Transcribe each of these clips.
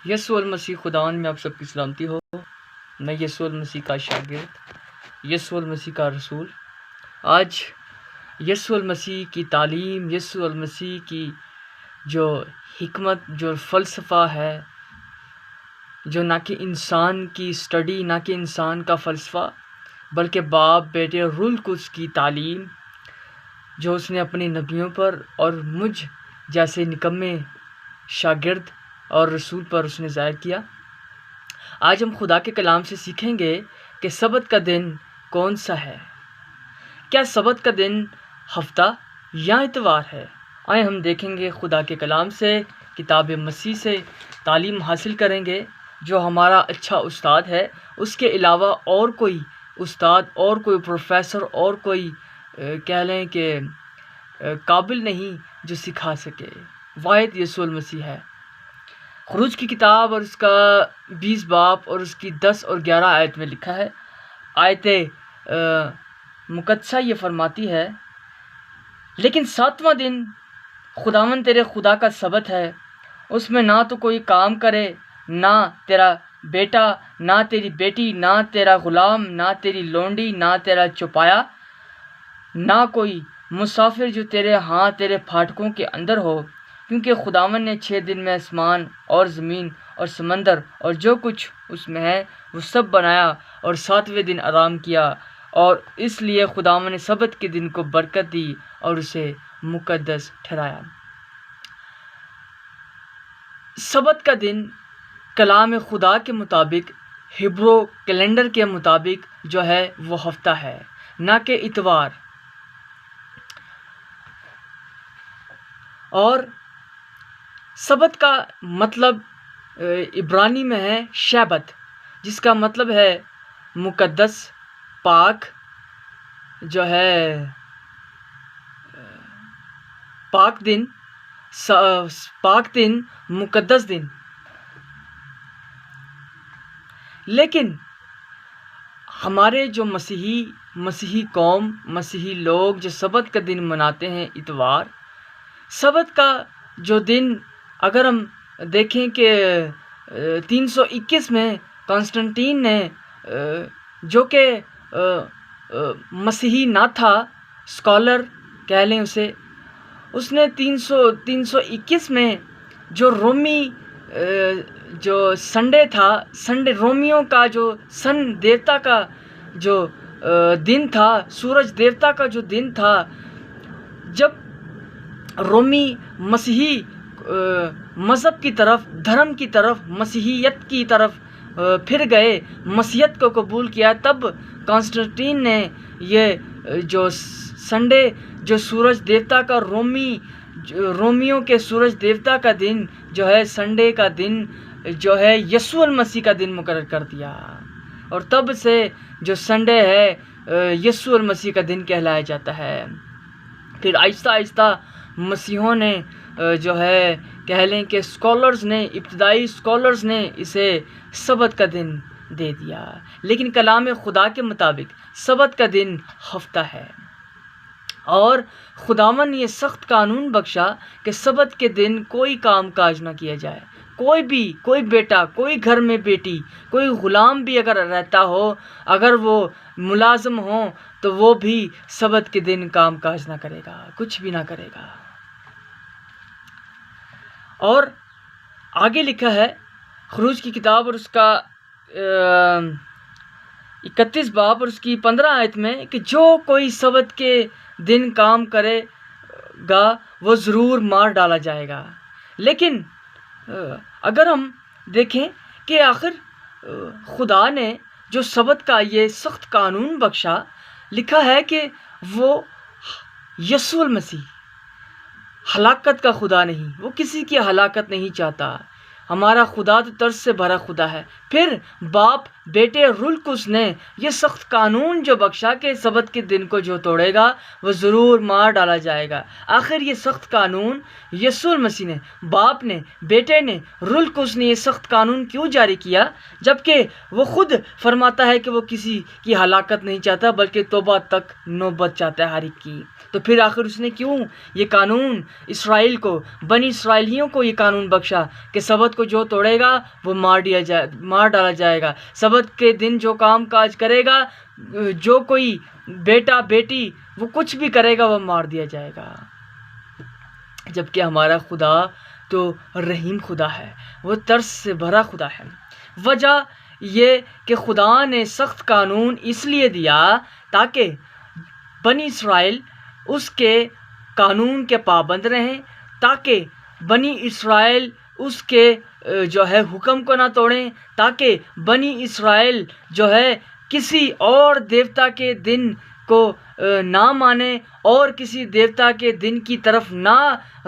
یسوع المسیح خداوند میں آپ سب کی سلامتی ہو۔ میں یسوع المسیح کا شاگرد، یسوع المسیح کا رسول، آج یسوع المسیح کی تعلیم، یسوع المسیح کی جو حکمت، جو فلسفہ ہے، جو نہ کہ انسان کی اسٹڈی، نہ کہ انسان کا فلسفہ، بلکہ باپ، بیٹے اور روح القدس کی تعلیم، جو اس نے اپنے نبیوں پر اور مجھ جیسے نکمے شاگرد اور رسول پر اس نے ظاہر کیا۔ آج ہم خدا کے کلام سے سیکھیں گے کہ سبت کا دن کون سا ہے۔ کیا سبت کا دن ہفتہ یا اتوار ہے؟ آئے ہم دیکھیں گے خدا کے کلام سے، کتاب مسیح سے تعلیم حاصل کریں گے۔ جو ہمارا اچھا استاد ہے، اس کے علاوہ اور کوئی استاد، اور کوئی پروفیسر، اور کوئی کہہ لیں کہ قابل نہیں جو سکھا سکے، واحد یسوع المسیح ہے۔ خروج کی کتاب اور اس کا 20 باب اور اس کی 10 اور 11 آیت میں لکھا ہے۔ آیت مقدسہ یہ فرماتی ہے، لیکن 7واں دن خداوند تیرے خدا کا سبت ہے، اس میں نہ تو کوئی کام کرے، نہ تیرا بیٹا، نہ تیری بیٹی، نہ تیرا غلام، نہ تیری لونڈی، نہ تیرا چوپایا، نہ کوئی مسافر جو تیرے تیرے پھاٹکوں کے اندر ہو، کیونکہ خداوند نے 6 دن میں آسمان اور زمین اور سمندر اور جو کچھ اس میں ہے وہ سب بنایا، اور 7ویں دن آرام کیا، اور اس لیے خداوند نے سبت کے دن کو برکت دی اور اسے مقدس ٹھہرایا۔ سبت کا دن کلام خدا کے مطابق، ہبرو کیلنڈر کے مطابق جو ہے وہ ہفتہ ہے، نہ کہ اتوار۔ اور سبت کا مطلب عبرانی میں ہے شبت، جس کا مطلب ہے مقدس، پاک، جو ہے پاک دن، پاک دن، مقدس دن۔ لیکن ہمارے جو مسیحی قوم، مسیحی لوگ جو سبت کا دن مناتے ہیں اتوار، سبت کا جو دن اگر ہم دیکھیں کہ 321 میں کانسٹنٹین نے، جو کہ مسیحی نہ تھا، اسکالر کہہ لیں اسے، اس نے 321 میں جو رومی جو سنڈے تھا، رومیوں کا جو سن دیوتا کا جو دن تھا، سورج دیوتا کا جو دن تھا، جب رومی مسیحی مذہب کی طرف، دھرم کی طرف، مسیحیت کی طرف پھر گئے، مسیحیت کو قبول کیا، تب کانسٹنٹین نے یہ جو سنڈے، جو سورج دیوتا کا رومیوں کے سورج دیوتا کا دن جو ہے، سنڈے کا دن جو ہے یسوع المسیح کا دن مقرر کر دیا، اور تب سے جو سنڈے ہے یسوع المسیح کا دن کہلایا جاتا ہے۔ پھر آہستہ آہستہ مسیحوں نے جو ہے کہہ لیں کہ ابتدائی اسکالرز نے اسے سبت کا دن دے دیا، لیکن کلام خدا کے مطابق سبت کا دن ہفتہ ہے۔ اور خداوند نے یہ سخت قانون بخشا کہ سبت کے دن کوئی کام کاج نہ کیا جائے۔ کوئی بیٹا، کوئی گھر میں بیٹی، کوئی غلام بھی اگر رہتا ہو، اگر وہ ملازم ہو، تو وہ بھی سبت کے دن کام کاج نہ کرے گا، کچھ بھی نہ کرے گا۔ اور آگے لکھا ہے خروج کی کتاب اور اس کا 31 باب اور اس کی 15 آیت میں کہ جو کوئی سبت کے دن کام کرے گا وہ ضرور مار ڈالا جائے گا۔ لیکن اگر ہم دیکھیں کہ آخر خدا نے جو سبت کا یہ سخت قانون بخشا، لکھا ہے کہ وہ یسوع المسیح ہلاکت کا خدا نہیں، وہ کسی کی ہلاکت نہیں چاہتا۔ ہمارا خدا تو ترس سے بھرا خدا ہے۔ پھر باپ بیٹے رلقدس نے یہ سخت قانون جو بخشا کہ سبت کے دن کو جو توڑے گا وہ ضرور مار ڈالا جائے گا۔ آخر یہ سخت قانون یسوع المسیح نے، باپ نے، بیٹے نے، رلقدس نے یہ سخت قانون کیوں جاری کیا، جبکہ وہ خود فرماتا ہے کہ وہ کسی کی ہلاکت نہیں چاہتا بلکہ توبہ تک نوبت چاہتا ہے ہر ایک کی؟ تو پھر آخر اس نے کیوں یہ قانون اسرائیل کو، بنی اسرائیلیوں کو یہ قانون بخشا کہ سبت کو جو توڑے گا وہ مار ڈالا جائے گا؟ سبت کے دن جو کام کاج کرے گا، جو کوئی بیٹا بیٹی وہ کچھ بھی کرے گا وہ مار دیا جائے گا۔ جبکہ ہمارا خدا تو رحیم خدا ہے، وہ ترس سے بھرا خدا ہے۔ وجہ یہ کہ خدا نے سخت قانون اس لیے دیا تاکہ بنی اسرائیل اس کے قانون کے پابند رہیں، تاکہ بنی اسرائیل اس کے جو ہے حکم کو نہ توڑیں، تاکہ بنی اسرائیل جو ہے کسی اور دیوتا کے دن کو نہ مانیں اور کسی دیوتا کے دن کی طرف نہ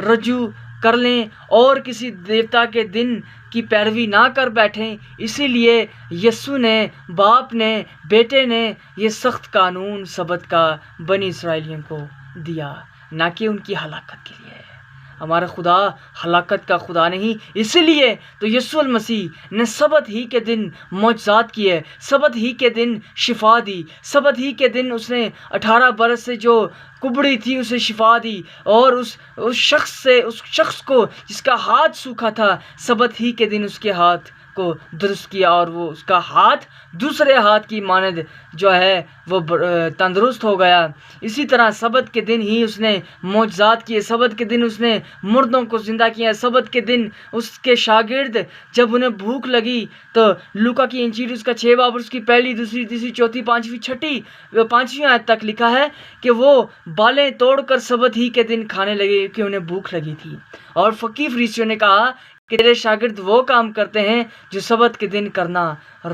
رجوع کر لیں اور کسی دیوتا کے دن کی پیروی نہ کر بیٹھیں۔ اسی لیے یسوع نے، باپ نے، بیٹے نے یہ سخت قانون سبت کا بنی اسرائیلیوں کو دیا، نہ کہ ان کی ہلاکت کے لیے۔ ہمارا خدا ہلاکت کا خدا نہیں، اسی لیے تو یسوع المسیح نے سبت ہی کے دن معجزات کیے، سبت ہی کے دن شفا دی، سبت ہی کے دن اس نے 18 برس سے جو کبڑی تھی اسے شفا دی، اور اس شخص کو جس کا ہاتھ سوکھا تھا، سبت ہی کے دن اس کے ہاتھ کو درست کیا اور وہ اس کا ہاتھ دوسرے ہاتھ کی مانند جو ہے وہ تندرست ہو گیا۔ اسی طرح سبت کے دن ہی اس نے معجزات کیے، سبت کے دن اس نے مردوں کو زندہ کیا، سبت کے دن اس کے شاگرد جب انہیں بھوک لگی تو لوکا کی انجیل اس کا 6 باب اس کی پہلی، دوسری، تیسری، چوتھی، پانچویں، چھٹی، 5ویں آیت تک لکھا ہے کہ وہ بالیں توڑ کر سبت ہی کے دن کھانے لگے کہ انہیں بھوک لگی تھی۔ اور فقیہ فریسیوں نے کہا کہ تیرے شاگرد وہ کام کرتے ہیں جو سبت کے دن کرنا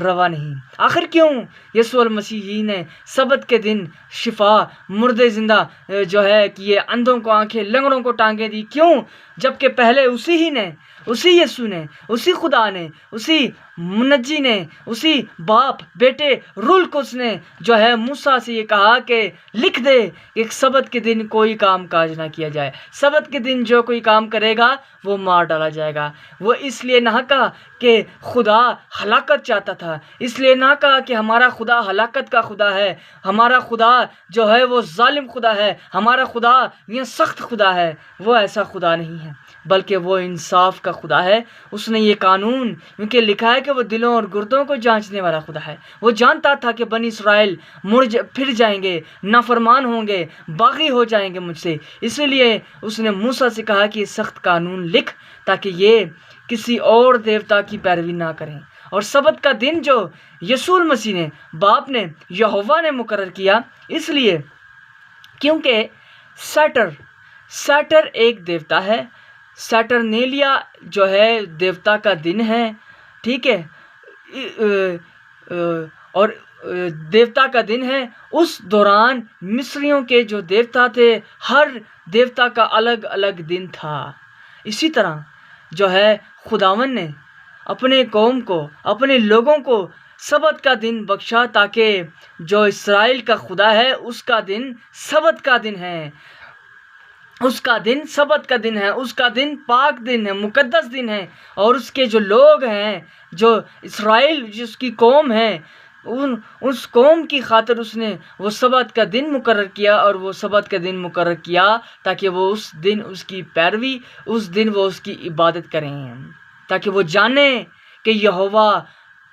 روا نہیں۔ آخر کیوں یسوع المسیح ہی نے سبت کے دن شفا، مردے زندہ جو ہے کیے، اندھوں کو آنکھیں، لنگڑوں کو ٹانگیں دی؟ کیوں؟ جبکہ پہلے اسی ہی نے، اسی یسوع نے، اسی خدا نے، اسی منجی نے، اسی باپ، بیٹے، روح القدس نے جو ہے موسیٰ سے یہ کہا کہ لکھ دے کہ سبت کے دن کوئی کام کاج نہ کیا جائے، سبت کے دن جو کوئی کام کرے گا وہ مار ڈالا جائے گا۔ وہ اس لیے نہ کہا کہ خدا ہلاکت چاہتا تھا، اس لیے نہ کہا کہ ہمارا خدا ہلاکت کا خدا ہے، ہمارا خدا جو ہے وہ ظالم خدا ہے، ہمارا خدا یہ سخت خدا ہے۔ وہ ایسا خدا نہیں ہے، بلکہ وہ انصاف کا خدا ہے۔ اس نے یہ قانون کیونکہ لکھا ہے کہ وہ دلوں اور گردوں کو جانچنے والا خدا ہے۔ وہ جانتا تھا کہ بنی اسرائیل پھر جائیں گے، نافرمان ہوں گے، باغی ہو جائیں گے مجھ سے، اس لیے اس نے موسیٰ سے کہا کہ یہ سخت قانون لکھ تاکہ یہ کسی اور دیوتا کی پیروی نہ کریں۔ اور سبت کا دن جو یسوع المسیح نے، باپ نے، یہوہ نے مقرر کیا، اس لیے کیونکہ سیٹر ایک دیوتا ہے، سیٹرنیلیا جو ہے دیوتا کا دن ہے، ٹھیک ہے، اور دیوتا کا دن ہے۔ اس دوران مصریوں کے جو دیوتا تھے، ہر دیوتا کا الگ الگ دن تھا۔ اسی طرح جو ہے خداوند نے اپنے قوم کو، اپنے لوگوں کو سبت کا دن بخشا تاکہ جو اسرائیل کا خدا ہے اس کا دن سبت کا دن ہے، اس کا دن سبت کا دن ہے، اس کا دن پاک دن ہے، مقدس دن ہے۔ اور اس کے جو لوگ ہیں، جو اسرائیل جس کی قوم ہے، اس قوم کی خاطر اس نے وہ سبت کا دن مقرر کیا، اور وہ سبت کا دن مقرر کیا تاکہ وہ اس دن اس کی پیروی، اس دن وہ اس کی عبادت کریں، تاکہ وہ جانیں کہ یہوہ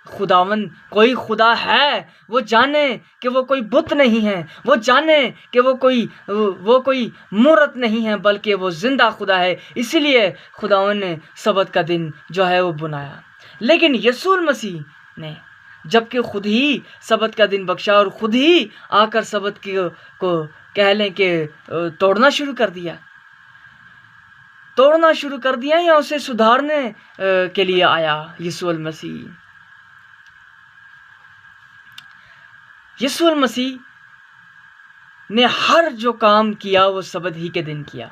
خداوند کوئی خدا ہے، وہ جانے کہ وہ کوئی بت نہیں ہے، وہ جانے کہ وہ کوئی مورت نہیں ہے، بلکہ وہ زندہ خدا ہے۔ اسی لیے خداوند نے سبت کا دن جو ہے وہ بنایا۔ لیکن یسوع المسیح نے جبکہ خود ہی سبت کا دن بخشا اور خود ہی آ کر سبت کو کہہ لیں کہ توڑنا شروع کر دیا یا اسے سدھارنے کے لیے آیا یسوع المسیح۔ یسوع المسیح نے ہر جو کام کیا وہ سبت ہی کے دن کیا۔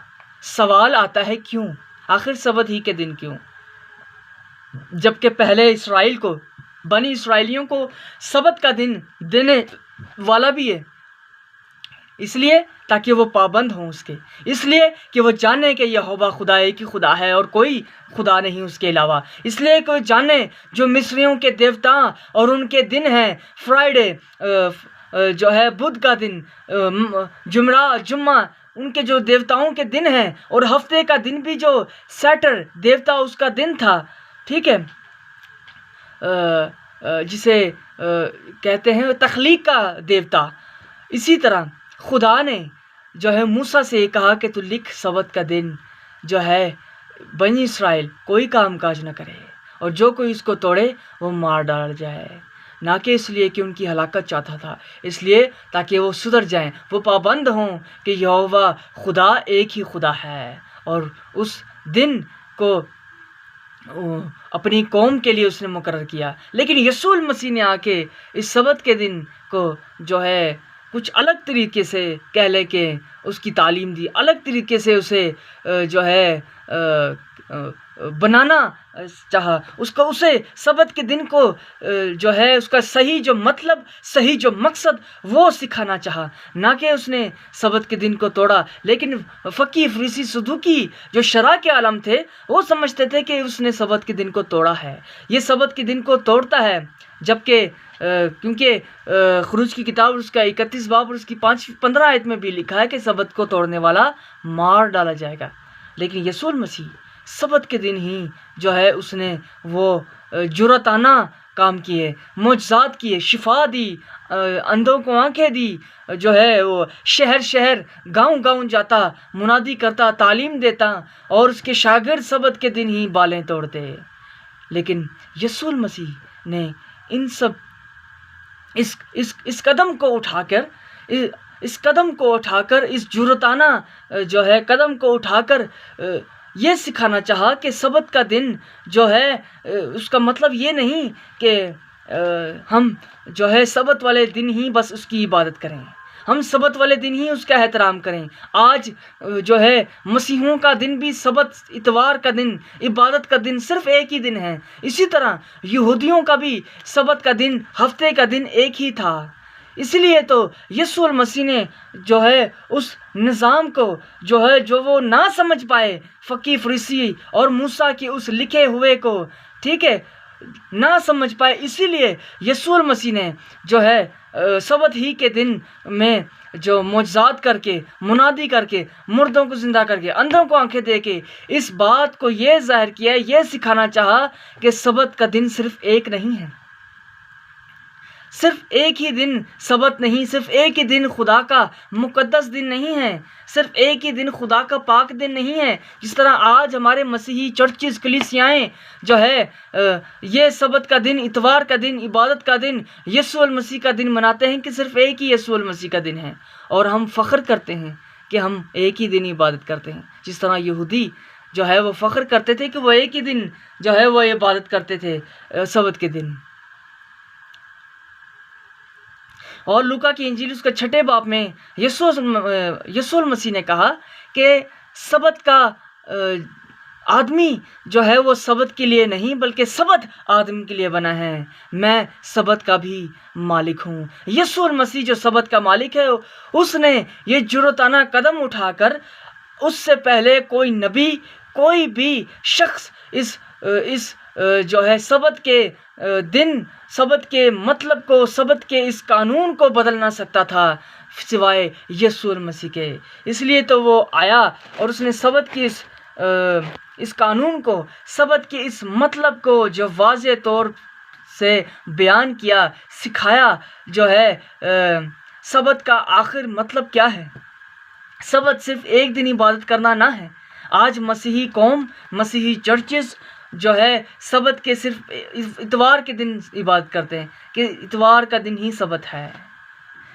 سوال آتا ہے کیوں؟ آخر سبت ہی کے دن کیوں؟ جبکہ پہلے اسرائیل کو بنی اسرائیلیوں کو سبت کا دن دینے والا بھی ہے، اس لیے تاکہ وہ پابند ہوں اس کے، اس لیے کہ وہ جانے کہ یہوہ خدا ایک ہی خدا ہے اور کوئی خدا نہیں اس کے علاوہ، اس لیے کہ وہ جانے جو مصریوں کے دیوتا اور ان کے دن ہیں فرائیڈے جو ہے بدھ کا دن، جمعہ ان کے جو دیوتاؤں کے دن ہیں، اور ہفتے کا دن بھی جو سیٹر دیوتا اس کا دن تھا، ٹھیک ہے، جسے کہتے ہیں تخلیق کا دیوتا۔ اسی طرح خدا نے جو ہے موسیٰ سے یہ کہا کہ تو لکھ سبت کا دن جو ہے بنی اسرائیل کوئی کام کاج نہ کرے، اور جو کوئی اس کو توڑے وہ مار ڈالا جائے، نہ کہ اس لیے کہ ان کی ہلاکت چاہتا تھا، اس لیے تاکہ وہ سدھر جائیں، وہ پابند ہوں کہ یہوہ خدا ایک ہی خدا ہے، اور اس دن کو اپنی قوم کے لیے اس نے مقرر کیا۔ لیکن یسوع مسیح نے آ کے اس سبت کے دن کو جو ہے کچھ الگ طریقے سے کہہ لے کہ اس کی تعلیم دی، الگ طریقے سے اسے جو ہے بنانا چاہا، اسے سبت کے دن کو جو ہے اس کا صحیح جو مطلب، صحیح جو مقصد وہ سکھانا چاہا، نہ کہ اس نے سبت کے دن کو توڑا۔ لیکن فقیہ فریسی صدوقی جو شرع کے عالم تھے وہ سمجھتے تھے کہ اس نے سبت کے دن کو توڑا ہے، یہ سبت کے دن کو توڑتا ہے، جبکہ کیونکہ خروج کی کتاب اس کا 31 باب اور اس کی 15 آیت میں بھی لکھا ہے کہ سبت کو توڑنے والا مار ڈالا جائے گا۔ لیکن یسوع مسیح سبت کے دن ہی جو ہے اس نے وہ جرأتانہ کام کیے، معجزات کیے، شفا دی، اندھوں کو آنکھیں دی، جو ہے وہ شہر شہر گاؤں گاؤں جاتا، منادی کرتا، تعلیم دیتا، اور اس کے شاگرد سبت کے دن ہی بالیں توڑتے۔ لیکن یسوع مسیح نے ان سب اس قدم کو اٹھا کر اس جرأتانہ جو ہے قدم کو اٹھا کر یہ سکھانا چاہا کہ سبت کا دن جو ہے اس کا مطلب یہ نہیں کہ ہم جو ہے سبت والے دن ہی بس اس کی عبادت کریں، ہم سبت والے دن ہی اس کا احترام کریں۔ آج جو ہے مسیحوں کا دن بھی سبت، اتوار کا دن، عبادت کا دن صرف ایک ہی دن ہے۔ اسی طرح یہودیوں کا بھی سبت کا دن، ہفتے کا دن ایک ہی تھا۔ اس لیے تو یسوع مسیح نے جو ہے اس نظام کو جو وہ نہ سمجھ پائے، فقیہ فریسی اور موسیٰ کے اس لکھے ہوئے کو، ٹھیک ہے، نہ سمجھ پائے، اسی لیے یسوع مسیح نے جو ہے سبت ہی کے دن میں جو معجزات کر کے، منادی کر کے، مردوں کو زندہ کر کے، اندھوں کو آنکھیں دے کے اس بات کو یہ ظاہر کیا، یہ سکھانا چاہا کہ سبت کا دن صرف ایک نہیں ہے، صرف ایک ہی دن سبت نہیں، صرف ایک ہی دن خدا کا مقدس دن نہیں ہے، صرف ایک ہی دن خدا کا پاک دن نہیں ہے۔ جس طرح آج ہمارے مسیحی چرچز، کلیسیائیں جو ہے یہ سبت کا دن، اتوار کا دن، عبادت کا دن، یسوع مسیح کا دن مناتے ہیں کہ صرف ایک ہی یسوع مسیح کا دن ہے، اور ہم فخر کرتے ہیں کہ ہم ایک ہی دن عبادت کرتے ہیں۔ جس طرح یہودی جو ہے وہ فخر کرتے تھے کہ وہ ایک ہی دن جو ہے وہ عبادت کرتے تھے، سبت کے دن۔ اور لوکا کی انجیل اس کا 6 باب میں یسوع مسیح نے کہا کہ سبت کا آدمی جو ہے وہ سبت کے لیے نہیں بلکہ سبت آدمی کے لیے بنا ہے، میں سبت کا بھی مالک ہوں۔ یسوع مسیح جو سبت کا مالک ہے، اس نے یہ جرأتانہ قدم اٹھا کر، اس سے پہلے کوئی نبی، کوئی بھی شخص اس جو ہے سبت کے دن، سبت کے مطلب کو، سبت کے اس قانون کو بدل نہ سکتا تھا سوائے یسوع مسیح کے۔ اس لیے تو وہ آیا اور اس نے سبت کی اس قانون کو، سبت کے اس مطلب کو جو واضح طور سے بیان کیا، سکھایا، جو ہے سبت کا آخر مطلب کیا ہے۔ سبت صرف ایک دن عبادت کرنا نہ ہے۔ آج مسیحی قوم، مسیحی چرچز جو ہے سبت کے صرف اتوار کے دن عبادت کرتے ہیں کہ اتوار کا دن ہی سبت ہے،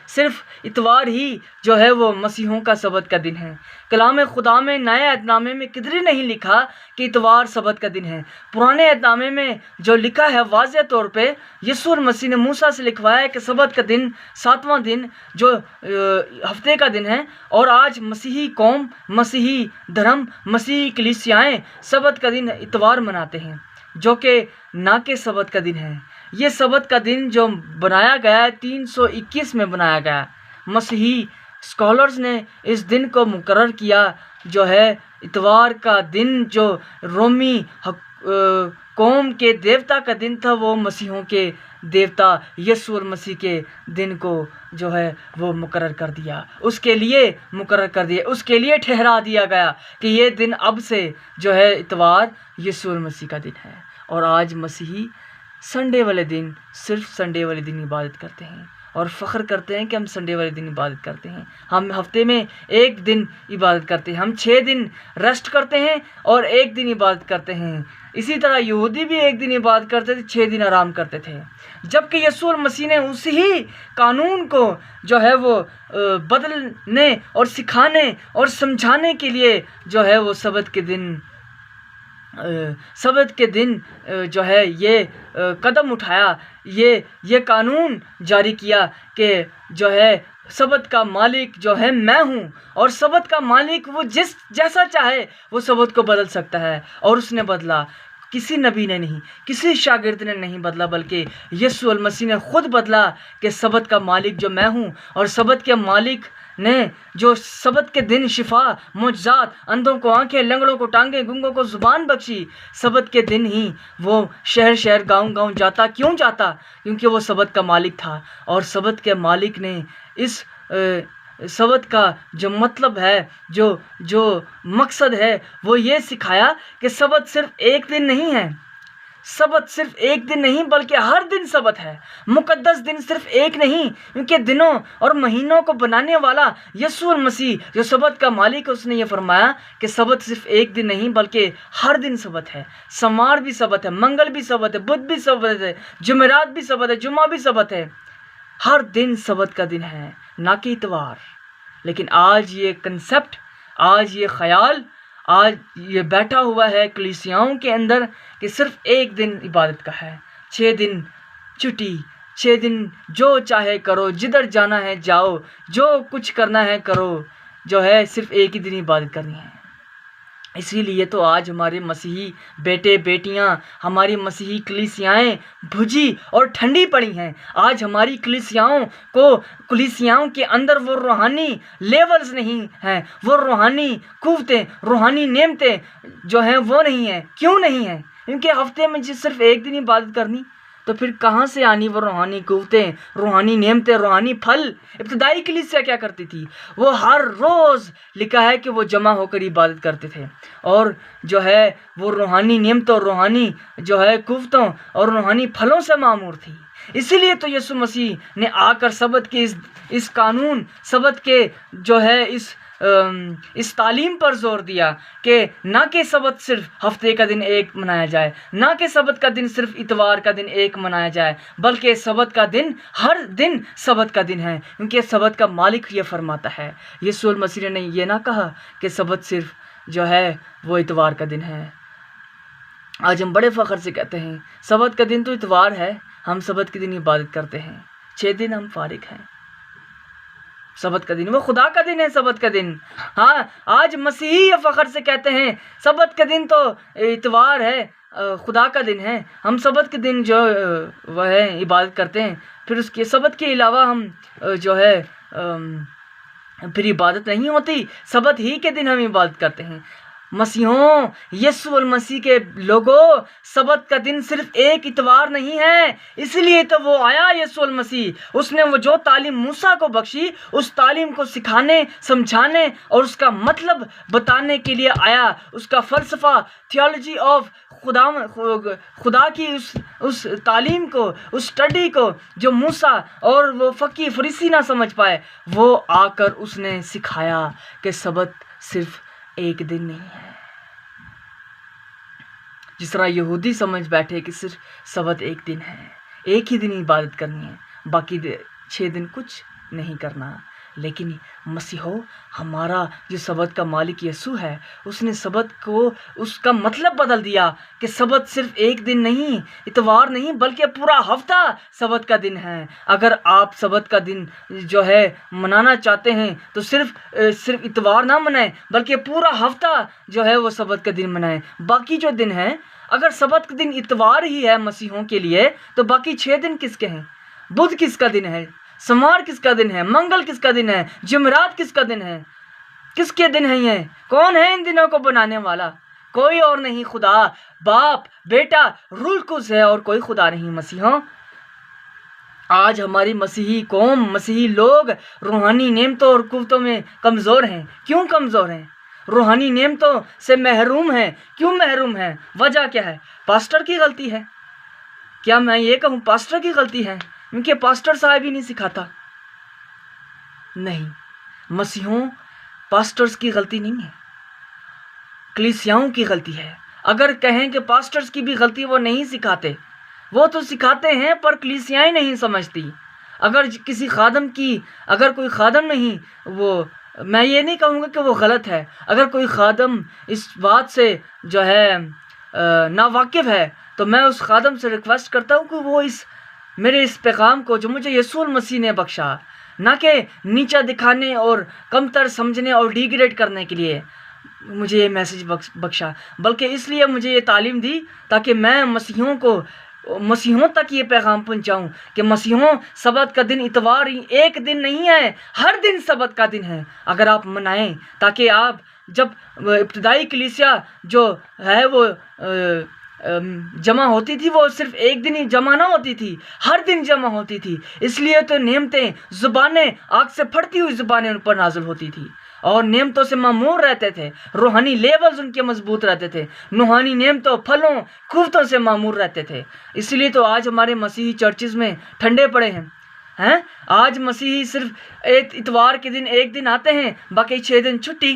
صرف اتوار ہی جو ہے وہ مسیحوں کا سبت کا دن ہے۔ کلام خدا میں نئے عہد نامے میں کدھر نہیں لکھا کہ اتوار سبت کا دن ہے۔ پرانے عہد نامے میں جو لکھا ہے واضح طور پہ یسوع مسیح نے موسیٰ سے لکھوایا کہ سبت کا دن 7واں دن جو ہفتے کا دن ہے، اور آج مسیحی قوم، مسیحی دھرم، مسیحی کلیسیائیں سبت کا دن اتوار مناتے ہیں، جو کہ نہ کہ سبت کا دن ہے۔ یہ سبت کا دن جو بنایا گیا ہے 321 میں بنایا گیا. مسیحی اسکالرز نے اس دن کو مقرر کیا جو ہے اتوار کا دن، جو رومی قوم کے دیوتا کا دن تھا، وہ مسیحوں کے دیوتا یسوع المسیح کے دن کو جو ہے وہ مقرر کر دیا، اس کے لیے مقرر کر دیا، اس کے لیے ٹھہرا دیا گیا کہ یہ دن اب سے جو ہے اتوار یسوع المسیح کا دن ہے. اور آج مسیحی سنڈے والے دن، صرف سنڈے والے دن عبادت کرتے ہیں اور فخر کرتے ہیں کہ ہم سنڈے والے دن عبادت کرتے ہیں. ہم ہفتے میں ایک دن عبادت کرتے ہیں، ہم 6 دن ریسٹ کرتے ہیں اور ایک دن عبادت کرتے ہیں. اسی طرح یہودی بھی ایک دن عبادت کرتے تھے، 6 دن آرام کرتے تھے. جبکہ یسوع المسیح نے اسی ہی قانون کو جو ہے وہ بدلنے اور سکھانے اور سمجھانے کے لیے جو ہے وہ سبت کے دن جو ہے یہ قدم اٹھایا، یہ قانون جاری کیا کہ جو ہے سبت کا مالک جو ہے میں ہوں، اور سبت کا مالک وہ جیسا چاہے وہ سبت کو بدل سکتا ہے. اور اس نے بدلا، کسی نبی نے نہیں، کسی شاگرد نے نہیں بدلا، بلکہ یسوع المسیح نے خود بدلا کہ سبت کا مالک جو میں ہوں. اور سبت کے مالک نے جو سبت کے دن شفا، معجزات، اندھوں کو آنکھیں، لنگڑوں کو ٹانگیں، گنگوں کو زبان بخشی، سبت کے دن ہی وہ شہر شہر گاؤں گاؤں جاتا. کیوں جاتا؟ کیونکہ وہ سبت کا مالک تھا. اور سبت کے مالک نے اس سبت کا جو مطلب ہے، جو مقصد ہے، وہ یہ سکھایا کہ سبت صرف ایک دن نہیں ہے، سبت صرف ایک دن نہیں بلکہ ہر دن سبت ہے. مقدس دن صرف ایک نہیں، کیونکہ دنوں اور مہینوں کو بنانے والا یسوع المسیح جو سبت کا مالک ہے، اس نے یہ فرمایا کہ سبت صرف ایک دن نہیں بلکہ ہر دن سبت ہے. سمار بھی سبت ہے، منگل بھی سبت ہے، بدھ بھی سبت ہے، جمعرات بھی سبت ہے، جمعہ بھی سبت ہے. ہر دن سبت کا دن ہے، نہ کہ اتوار. لیکن آج یہ کنسپٹ، آج یہ خیال، آج یہ بیٹھا ہوا ہے کلیسیاؤں کے اندر کہ صرف ایک دن عبادت کا ہے، 6 دن چھٹی، 6 دن جو چاہے کرو، جدھر جانا ہے جاؤ، جو کچھ کرنا ہے کرو، جو ہے صرف ایک ہی دن عبادت کرنی ہے. اسی لیے تو آج ہمارے مسیحی بیٹے بیٹیاں، ہماری مسیحی کلیسیائیں بھجی اور ٹھنڈی پڑی ہیں. آج ہماری کلیسیاؤں کے اندر وہ روحانی لیولز نہیں ہیں، وہ روحانی قوتیں، روحانی نعمتیں جو ہیں وہ نہیں ہیں. کیوں نہیں ہیں؟ کیونکہ ہفتے میں صرف ایک دن عبادت کرنی، تو پھر کہاں سے آنی وہ روحانی قوتیں، روحانی نعمتیں، روحانی پھل؟ ابتدائی کلیسیا کیا کرتی تھی؟ وہ ہر روز لکھا ہے کہ وہ جمع ہو کر عبادت کرتے تھے، اور جو ہے وہ روحانی نعمتوں، روحانی جو ہے قوتوں اور روحانی پھلوں سے معمور تھی. اسی لیے تو یسوع مسیح نے آ کر سبت کے اس قانون، سبت کے جو ہے اس تعلیم پر زور دیا کہ نہ کہ سبت صرف ہفتے کا دن ایک منایا جائے، نہ کہ سبت کا دن صرف اتوار کا دن ایک منایا جائے، بلکہ سبت کا دن ہر دن سبت کا دن ہے. کیونکہ سبت کا مالک یہ فرماتا ہے. یسوع المسیح نے یہ نہ کہا کہ سبت صرف جو ہے وہ اتوار کا دن ہے. آج ہم بڑے فخر سے کہتے ہیں سبت کا دن تو اتوار ہے، ہم سبت کے دن عبادت کرتے ہیں، 6 دن ہم فارغ ہیں. سبت کا دن وہ خدا کا دن ہے. سبت کا دن، ہاں آج مسیحی یہ فخر سے کہتے ہیں سبت کا دن تو اتوار ہے، خدا کا دن ہے، ہم سبت کے دن جو وہ ہے عبادت کرتے ہیں. پھر اس کے سبت کے علاوہ ہم جو ہے پھر عبادت نہیں ہوتی، سبت ہی کے دن ہم عبادت کرتے ہیں. مسیحوں، یسوع المسیح کے لوگوں، سبت کا دن صرف ایک اتوار نہیں ہے. اس لیے تو وہ آیا یسوع المسیح، اس نے وہ جو تعلیم موسیٰ کو بخشی، اس تعلیم کو سکھانے، سمجھانے اور اس کا مطلب بتانے کے لیے آیا. اس کا فلسفہ، تھیولوجی آف خدا کی اس تعلیم کو، اس اسٹڈی کو جو موسیٰ اور وہ فقی فریسی نہ سمجھ پائے، وہ آ کر اس نے سکھایا کہ سبت صرف ایک دن نہیں ہے. جس طرح یہودی سمجھ بیٹھے کہ صرف سبت ایک دن ہے، ایک ہی دن عبادت کرنی ہے، باقی 6 دن کچھ نہیں کرنا. لیکن مسیحو، ہمارا جو سبت کا مالک یسوع ہے، اس نے سبت کو اس کا مطلب بدل دیا کہ سبت صرف ایک دن نہیں، اتوار نہیں، بلکہ پورا ہفتہ سبت کا دن ہے. اگر آپ سبت کا دن جو ہے منانا چاہتے ہیں تو صرف اتوار نہ منائیں، بلکہ پورا ہفتہ جو ہے وہ سبت کا دن منائیں. باقی جو دن ہیں اگر سبت کا دن اتوار ہی ہے مسیحوں کے لیے تو باقی 6 دن کس کے ہیں؟ بدھ کس کا دن ہے؟ سوموار کس کا دن ہے؟ منگل کس کا دن ہے؟ جمعرات کس کا دن ہے؟ کس کے دن ہیں یہ؟ کون ہے ان دنوں کو بنانے والا؟ کوئی اور نہیں، خدا باپ بیٹا روح القدس ہے، اور کوئی خدا نہیں مسیحوں۔ آج ہماری مسیحی قوم، مسیحی لوگ روحانی نعمتوں اور قوتوں میں کمزور ہیں۔ کیوں کمزور ہیں؟ روحانی نعمتوں سے محروم ہیں۔ کیوں محروم ہیں؟ وجہ کیا ہے؟ پاسٹر کی غلطی ہے؟ کیا میں یہ کہوں پاسٹر کی غلطی ہے؟ کیونکہ پاسٹر صاحب ہی نہیں سکھاتا؟ نہیں، مسیحوں پاسٹرز کی غلطی نہیں ہے، کلیسیاؤں کی غلطی ہے۔ اگر کہیں کہ پاسٹرز کی بھی غلطی، وہ نہیں سکھاتے، وہ تو سکھاتے ہیں پر کلیسیائیں نہیں سمجھتی۔ اگر کسی خادم کی، اگر کوئی خادم نہیں، وہ میں یہ نہیں کہوں گا کہ وہ غلط ہے، اگر کوئی خادم اس بات سے جو ہے ناواقف ہے تو میں اس خادم سے ریکویسٹ کرتا ہوں کہ وہ میرے اس پیغام کو جو مجھے یسوع المسیح نے بخشا، نہ کہ نیچا دکھانے اور کمتر سمجھنے اور ڈیگریڈ کرنے کے لیے مجھے یہ میسج بخشا، بلکہ اس لیے مجھے یہ تعلیم دی تاکہ میں مسیحوں تک یہ پیغام پہنچاؤں کہ مسیحوں سبت کا دن اتوار ایک دن نہیں ہے، ہر دن سبت کا دن ہے۔ اگر آپ منائیں، تاکہ آپ جب ابتدائی کلیسیا جو ہے وہ جمع ہوتی تھی، وہ صرف ایک دن ہی جمع نہ ہوتی تھی، ہر دن جمع ہوتی تھی۔ اس لیے تو نعمتیں، زبانیں، آگ سے پھٹتی ہوئی زبانیں ان پر نازل ہوتی تھی، اور نعمتوں سے معمور رہتے تھے، روحانی لیولز ان کے مضبوط رہتے تھے، روحانی نعمتوں، پھلوں، قوتوں سے معمور رہتے تھے۔ اس لیے تو آج ہمارے مسیحی چرچز میں ٹھنڈے پڑے ہیں۔ آج مسیحی صرف اتوار کے دن ایک دن آتے ہیں، باقی 6 دن چھٹی۔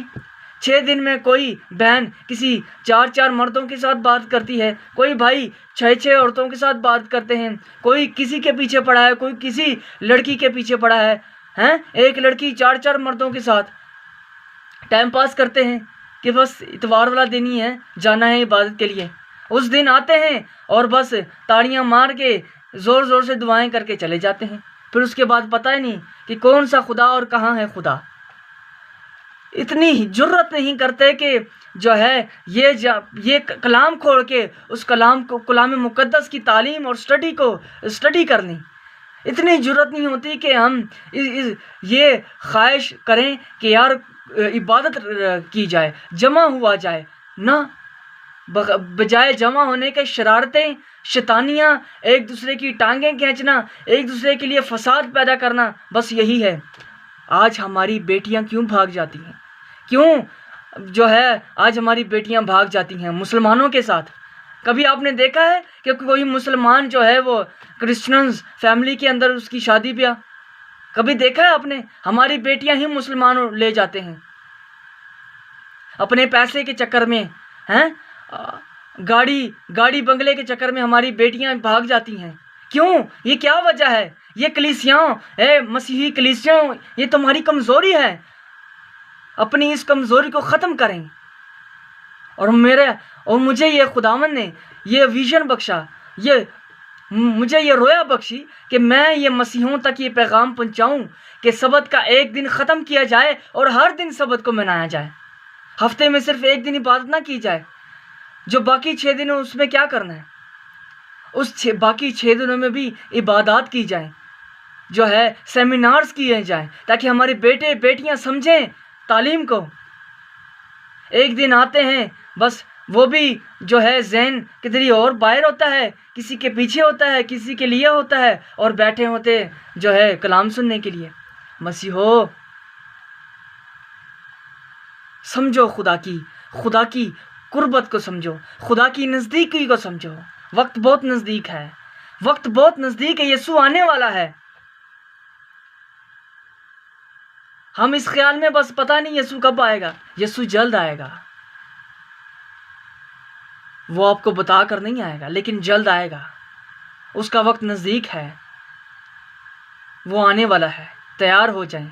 6 دن میں کوئی بہن کسی 4 مردوں کے ساتھ بات کرتی ہے، کوئی بھائی 6 عورتوں کے ساتھ بات کرتے ہیں، کوئی کسی کے پیچھے پڑا ہے، کوئی کسی لڑکی کے پیچھے پڑا ہے۔ ایک لڑکی 4 مردوں کے ساتھ ٹائم پاس کرتے ہیں کہ بس اتوار والا دن ہی ہے، جانا ہے عبادت کے لیے۔ اس دن آتے ہیں اور بس تاڑیاں مار کے زور زور سے دعائیں کر کے چلے جاتے ہیں، پھر اس کے بعد پتہ ہی نہیں کہ کون سا خدا اور کہاں ہے خدا۔ اتنی جرت نہیں کرتے کہ جو ہے یہ کلام کھول کے اس کلام مقدس کی تعلیم اور اسٹڈی کر لیں۔ اتنی جرت نہیں ہوتی کہ ہم یہ خواہش کریں کہ یار عبادت کی جائے، جمع ہوا جائے، نہ بجائے جمع ہونے کے شرارتیں، شیطانیاں، ایک دوسرے کی ٹانگیں کھینچنا، ایک دوسرے کے لیے فساد پیدا کرنا، بس یہی ہے۔ آج ہماری بیٹیاں کیوں بھاگ جاتی ہیں؟ کیوں جو ہے آج ہماری بیٹیاں بھاگ جاتی ہیں مسلمانوں کے ساتھ؟ کبھی آپ نے دیکھا ہے کہ کوئی مسلمان جو ہے وہ کرسچنز فیملی کے اندر اس کی شادی بیاہ کبھی دیکھا ہے آپ نے؟ ہماری بیٹیاں ہی مسلمانوں لے جاتے ہیں اپنے پیسے کے چکر میں، گاڑی بنگلے کے چکر میں ہماری بیٹیاں بھاگ جاتی ہیں۔ کیوں؟ یہ کیا وجہ ہے؟ یہ کلیسیاؤں، مسیحی کلیسیاؤں، یہ تمہاری کمزوری ہے۔ اپنی اس کمزوری کو ختم کریں، اور مجھے یہ خداوند نے یہ ویژن بخشا، مجھے یہ رویا بخشی کہ میں یہ مسیحوں تک یہ پیغام پہنچاؤں کہ سبت کا ایک دن ختم کیا جائے اور ہر دن سبت کو منایا جائے۔ ہفتے میں صرف ایک دن عبادت نہ کی جائے، جو باقی 6 دن اس میں کیا کرنا ہے؟ اس باقی 6 دنوں میں بھی عبادات کی جائیں، جو ہے سیمینارز کیے جائیں، تاکہ ہمارے بیٹے بیٹیاں سمجھیں تعلیم کو۔ ایک دن آتے ہیں بس، وہ بھی جو ہے ذہن کدھر اور باہر ہوتا ہے، کسی کے پیچھے ہوتا ہے، کسی کے لیے ہوتا ہے، اور بیٹھے ہوتے جو ہے کلام سننے کے لیے۔ مسیحو سمجھو خدا کی قربت کو سمجھو، خدا کی نزدیکی کو سمجھو۔ وقت بہت نزدیک ہے، وقت بہت نزدیک ہے، یسوع آنے والا ہے۔ ہم اس خیال میں بس پتہ نہیں یسوع کب آئے گا۔ یسوع جلد آئے گا، وہ آپ کو بتا کر نہیں آئے گا، لیکن جلد آئے گا۔ اس کا وقت نزدیک ہے، وہ آنے والا ہے۔ تیار ہو جائیں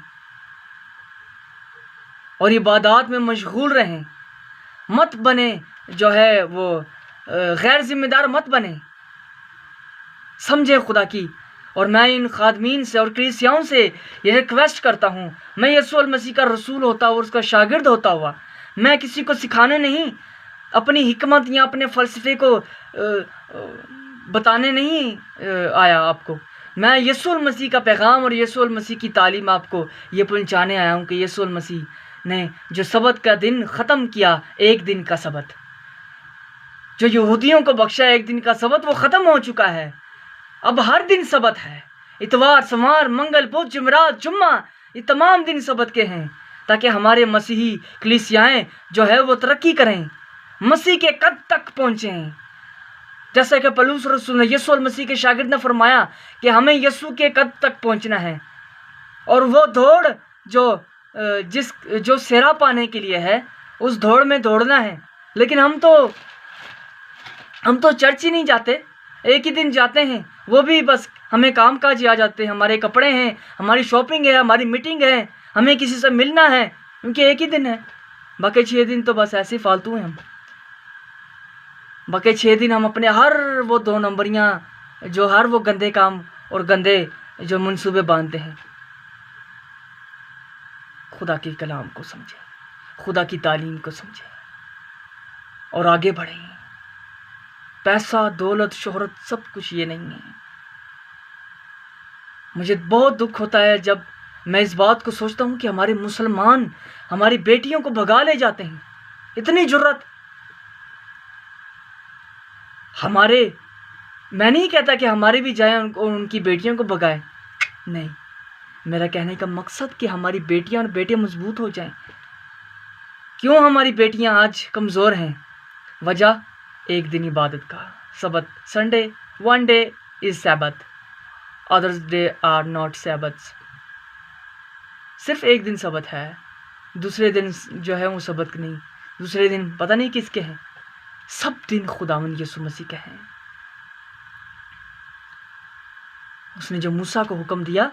اور عبادات میں مشغول رہیں، مت بنے جو ہے وہ غیر ذمہ دار مت بنے، سمجھے خدا کی۔ اور میں ان خادمین سے اور کلیسیاؤں سے یہ ریکویسٹ کرتا ہوں، میں یسوع المسیح کا رسول ہوتا ہوا اور اس کا شاگرد ہوتا ہوا، میں کسی کو سکھانے نہیں، اپنی حکمت یا اپنے فلسفے کو بتانے نہیں آیا آپ کو. میں یسوع المسیح کا پیغام اور یسوع المسیح کی تعلیم آپ کو یہ پہنچانے آیا ہوں کہ یسوع المسیح نے جو سبت کا دن ختم کیا، ایک دن کا سبت جو یہودیوں کو بخشا، ایک دن کا سبت وہ ختم ہو چکا ہے. اب ہر دن سبت ہے. اتوار، سوموار، منگل، بدھ، جمعرات، جمعہ، یہ تمام دن سبت کے ہیں، تاکہ ہمارے مسیحی کلیسیائیں جو ہے وہ ترقی کریں، مسیح کے قد تک پہنچیں. جیسا کہ پولس رسول نے، یسوع المسیح کے شاگرد نے فرمایا کہ ہمیں یسوع کے قد تک پہنچنا ہے، اور وہ دوڑ جو سیرا پانے کے لیے ہے، اس دوڑ میں دوڑنا ہے. لیکن ہم تو چرچ ہی نہیں جاتے، ایک ہی دن جاتے ہیں، وہ بھی بس ہمیں کام کاج آ جاتے ہیں، ہمارے کپڑے ہیں، ہماری شاپنگ ہے، ہماری میٹنگ ہے، ہمیں کسی سے ملنا ہے، کیونکہ ایک ہی دن ہے. باقی 6 دن تو بس ایسے فالتو ہیں. باقی 6 دن ہم اپنے ہر وہ 2 نمبریاں جو ہر وہ گندے کام اور گندے جو منصوبے باندھتے ہیں. خدا کے کلام کو سمجھیں، خدا کی تعلیم کو سمجھیں اور آگے بڑھیں. پیسہ، دولت، شہرت سب کچھ یہ نہیں ہے. مجھے بہت دکھ ہوتا ہے جب میں اس بات کو سوچتا ہوں کہ ہمارے مسلمان ہماری بیٹیوں کو بھگا لے جاتے ہیں. اتنی جرت. میں نہیں کہتا کہ ہمارے بھی جائیں ان کی بیٹیوں کو بھگائیں، نہیں. میرا کہنے کا مقصد کہ ہماری بیٹیاں اور بیٹے مضبوط ہو جائیں. کیوں ہماری بیٹیاں آج کمزور ہیں؟ وجہ ایک دن عبادت کا سبت. سنڈے، ون ڈے از سبت، ادرس ڈے آر ناٹ سبتس. صرف ایک دن سبت ہے، دوسرے دن جو ہے وہ سبت نہیں. دوسرے دن پتہ نہیں کس کے ہیں. سب دن خداوند یسوع مسیح کے ہیں. اس نے جو موسیٰ کو حکم دیا،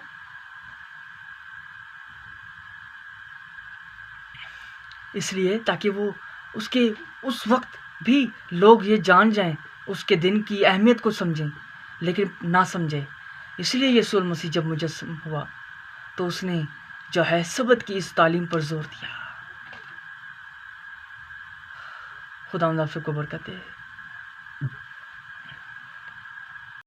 اس لیے تاکہ وہ اس وقت بھی لوگ یہ جان جائیں، اس کے دن کی اہمیت کو سمجھیں، لیکن نہ سمجھیں. اس لیے یسوع المسیح جب مجسم ہوا تو اس نے جو ہے سبت کی اس تعلیم پر زور دیا. خداوند آپ سب کو برکت دے.